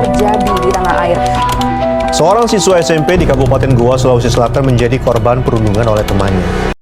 terjadi di tanah air. Seorang siswa SMP di Kabupaten Goa, Sulawesi Selatan menjadi korban perundungan oleh temannya.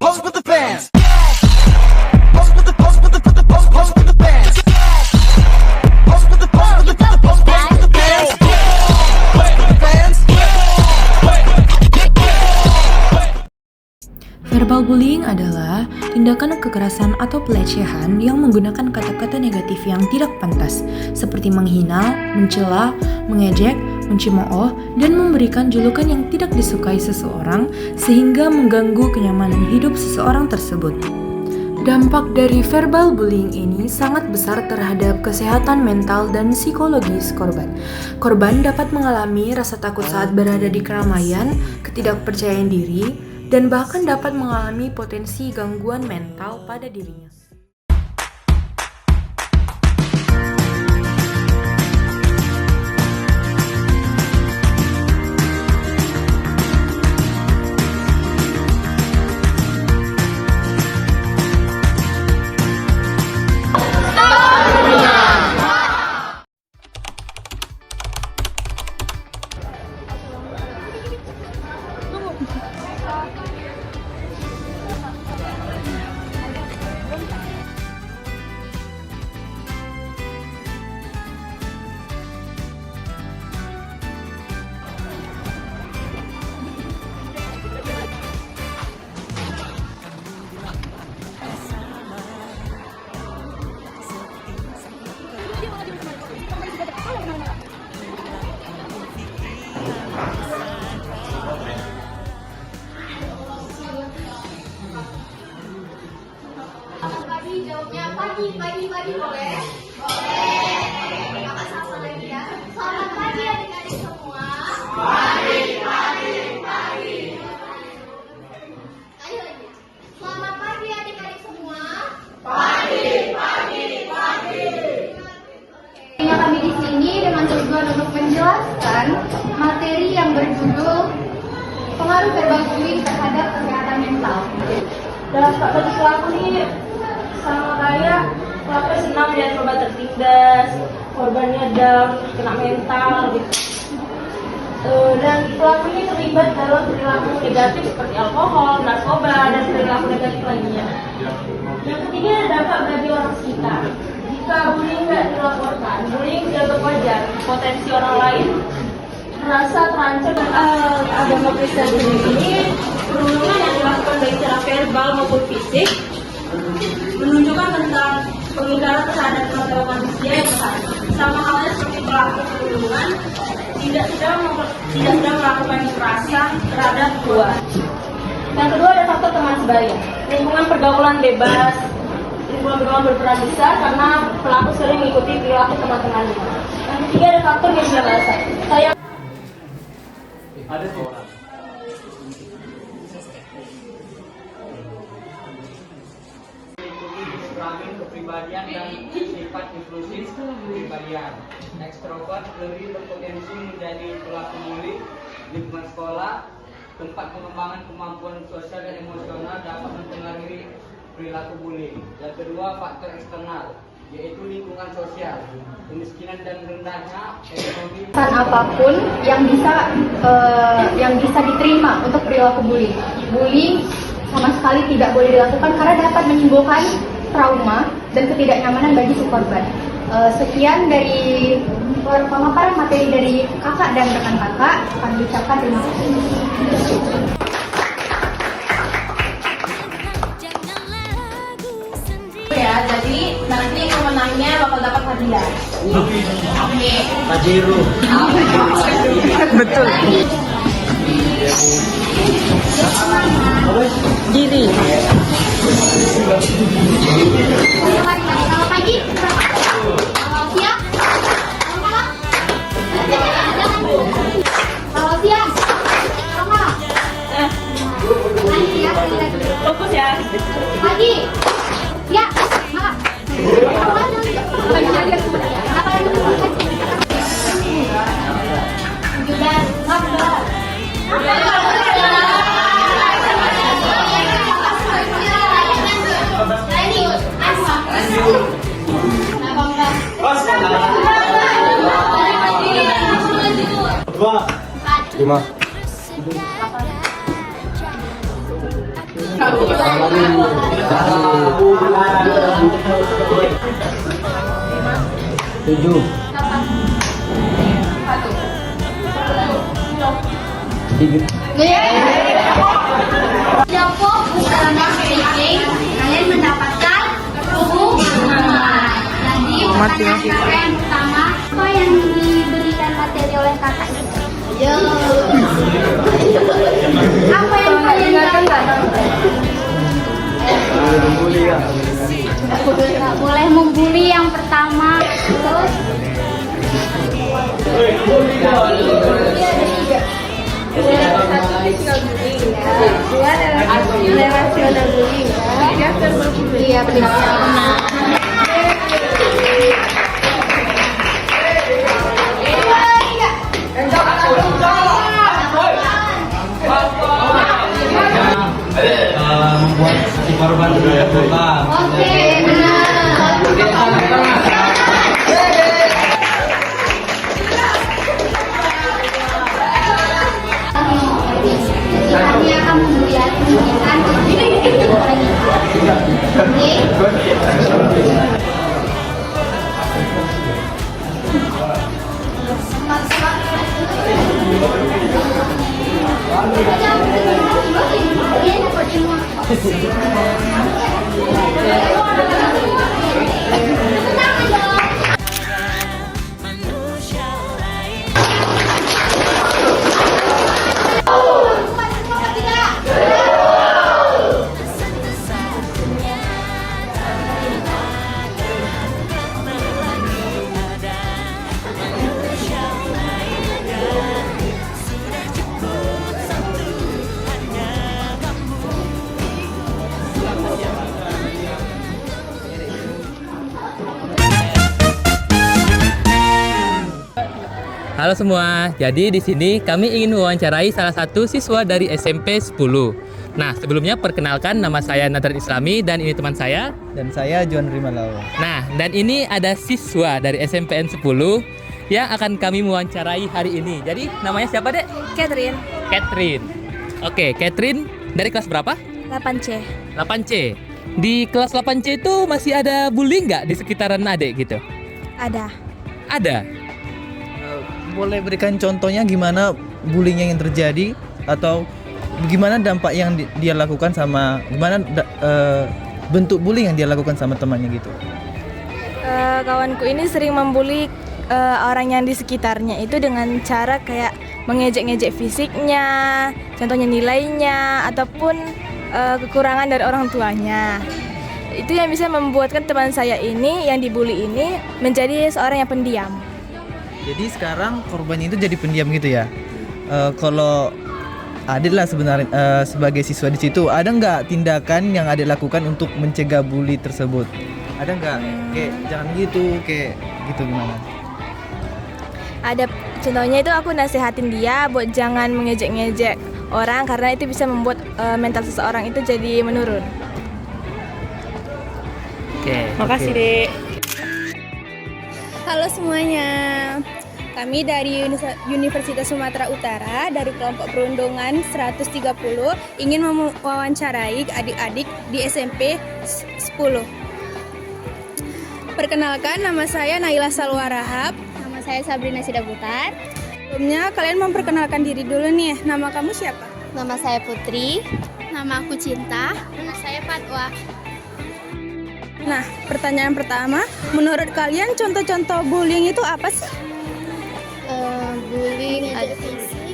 Verbal bullying adalah tindakan kekerasan atau pelecehan yang menggunakan kata-kata negatif yang tidak pantas, seperti menghina, mencela, mengejek, mencemooh, dan memberikan julukan yang tidak disukai seseorang sehingga mengganggu kenyamanan hidup seseorang tersebut. Dampak dari verbal bullying ini sangat besar terhadap kesehatan mental dan psikologis korban. Korban dapat mengalami rasa takut saat berada di keramaian, ketidakpercayaan diri, dan bahkan dapat mengalami potensi gangguan mental pada dirinya. Jawabnya pagi boleh? Boleh. Kakak sama lagi ya. Selamat pagi adik-adik semua. Pagi. Ayo lagi. Selamat pagi adik-adik semua. Pagi. Kami di sini dengan tujuan untuk menjelaskan materi yang berjudul pengaruh verbal bullying terhadap kesehatan mental. Dan bagi pelaku ini sama kayak pelaku senang melihat korban tertindas, korbannya down, kena mental gitu. Dan pelaku ini terlibat dalam perilaku negatif seperti alkohol, narkoba, dan perilaku negatif lainnya. Yang ketiga ada dampak bagi orang sekitar. Jika bullying tidak dilaporkan, bullying dianggap wajar, potensi orang lain merasa terancam. Agama Kristen ini perundungan yang dilakukan baik secara verbal maupun fisik menunjukkan tentang pengingkaran terhadap martabat manusia yang besar. Sama halnya seperti pelaku perundungan tidak sedang melakukan kekerasan terhadap Tuhan. Yang kedua ada faktor teman sebaya. Lingkungan pergaulan bebas, lingkungan pergaulan berperan besar karena pelaku sering mengikuti perilaku teman-temannya. Yang ketiga ada faktor media bahasa. Ada seorang mengikuti kepribadian dan sifat inklusif kepribadian. Ekstrovert lebih berpotensi menjadi pelaku bully. Lingkungan sekolah, tempat pengembangan kemampuan sosial dan emosional dapat mempengaruhi perilaku bullying. Yang kedua, faktor eksternal, yaitu lingkungan sosial, kemiskinan dan rendahnya ekonomi. Apapun yang bisa diterima untuk perilaku bullying. Bullying sama sekali tidak boleh dilakukan karena dapat menimbulkan trauma dan ketidaknyamanan bagi si korban. Sekian dari pemaparan materi dari kakak dan rekan kakak. Kami ucapkan terima kasih. Ya, jadi nanti pemenangnya bakal dapat hadiah. Oke. Pajero. Betul. Diri. Selamat pagi. Siap. Selamat siang. Fokus ya. Pagi. Ya. Cukup selama speaking, kalian mendapatkan hukuman. Jadi pertanyaan yang pertama, apa yang diberikan materi oleh kakak itu? Apa yang kalian dapat? Nggak boleh membuli yang pertama. Terus iya benar. Membuat si korban terluka. Oke, benar. Kami akan membuat menunjukkan Halo semua, jadi di sini kami ingin mewawancarai salah satu siswa dari SMP 10. Nah, sebelumnya perkenalkan, nama saya Nadran Islami dan ini teman saya. Dan saya John Rimalau. Nah, dan ini ada siswa dari SMPN 10 yang akan kami mewawancarai hari ini. Jadi, namanya siapa, Dek? Catherine, Catherine. Oke, Catherine dari kelas berapa? 8C. 8C. Di kelas 8C itu masih ada bullying nggak di sekitaran Adek gitu? Ada. Ada. Boleh berikan contohnya gimana bullying yang terjadi atau gimana dampak yang dia lakukan sama gimana bentuk bullying yang dia lakukan sama temannya gitu. Kawanku ini sering membuli orang yang di sekitarnya itu dengan cara kayak mengejek-ngejek fisiknya, contohnya nilainya ataupun kekurangan dari orang tuanya. Itu yang bisa membuatkan teman saya ini yang dibully ini menjadi seorang yang pendiam. Jadi sekarang korbannya itu jadi pendiam gitu ya. Kalau Adit lah sebenarnya sebagai siswa di situ, ada nggak tindakan yang Adit lakukan untuk mencegah bully tersebut? Ada nggak? Kayak jangan gitu, kayak gitu gimana? Ada, contohnya itu aku nasihatin dia buat jangan mengejek-ngejek orang karena itu bisa membuat mental seseorang itu jadi menurun. Oke. Makasih, Dek. Halo semuanya, kami dari Universitas Sumatera Utara dari kelompok perundungan 130 ingin mewawancarai adik-adik di SMP 10. Perkenalkan, nama saya Naila Salwa Rahab. Nama saya Sabrina Sidabutar. Sebelumnya kalian memperkenalkan diri dulu nih, nama kamu siapa? Nama saya Putri. Nama aku Cinta. Nama saya Fatwa. Nah, pertanyaan pertama, menurut kalian contoh-contoh bullying itu apa sih? Bullying ada fisik,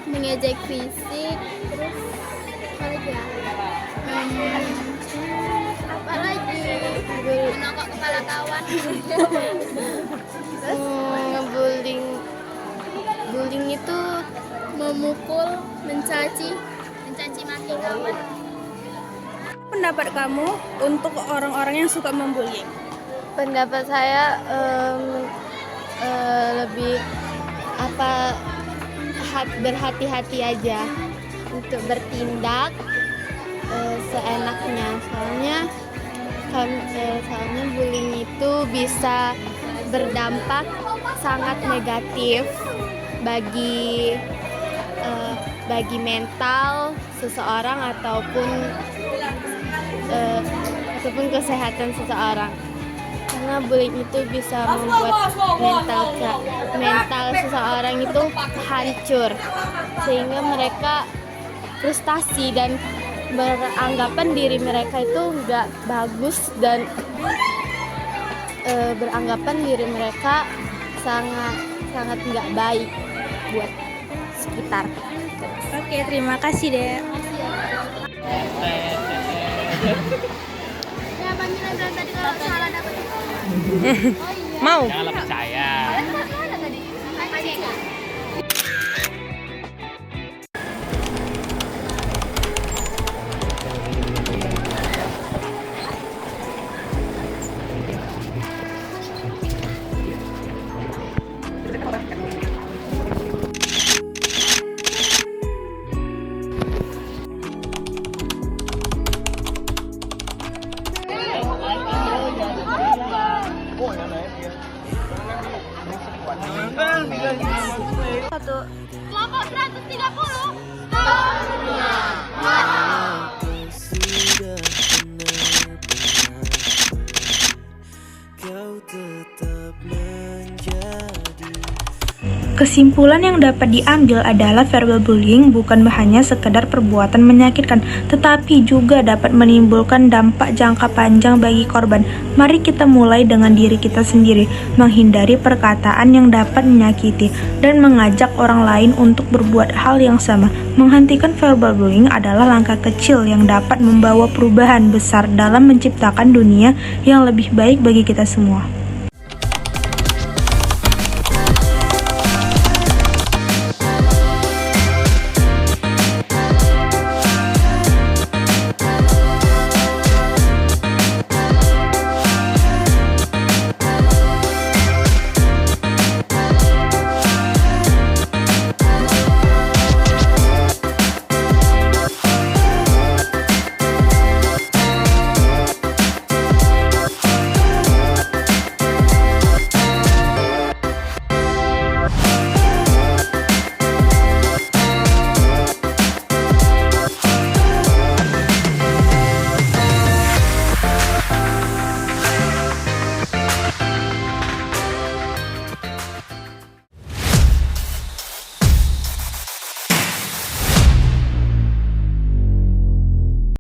mengejek fisik, terus apa lagi ya? Apa lagi? Menokok kepala kawan. Terus ngebullying. Bullying itu memukul, mencaci maki kawan. Pendapat kamu untuk orang-orang yang suka membuli? Pendapat saya lebih berhati-hati aja untuk bertindak seenaknya. Soalnya bullying itu bisa berdampak sangat negatif bagi bagi mental seseorang ataupun kesehatan seseorang. Karena bullying itu bisa membuat mental seseorang itu hancur, sehingga mereka frustasi dan beranggapan diri mereka itu nggak bagus dan beranggapan diri mereka sangat nggak baik buat sekitar. Oke, terima kasih deh. Ya, panggilan tadi kalau salah dapat. Mau? Janganlah percaya. Mana tadi? Kelompok 130. Kesimpulan yang dapat diambil adalah verbal bullying bukan hanya sekedar perbuatan menyakitkan, tetapi juga dapat menimbulkan dampak jangka panjang bagi korban. Mari kita mulai dengan diri kita sendiri, menghindari perkataan yang dapat menyakiti, dan mengajak orang lain untuk berbuat hal yang sama. Menghentikan verbal bullying adalah langkah kecil yang dapat membawa perubahan besar dalam menciptakan dunia yang lebih baik bagi kita semua.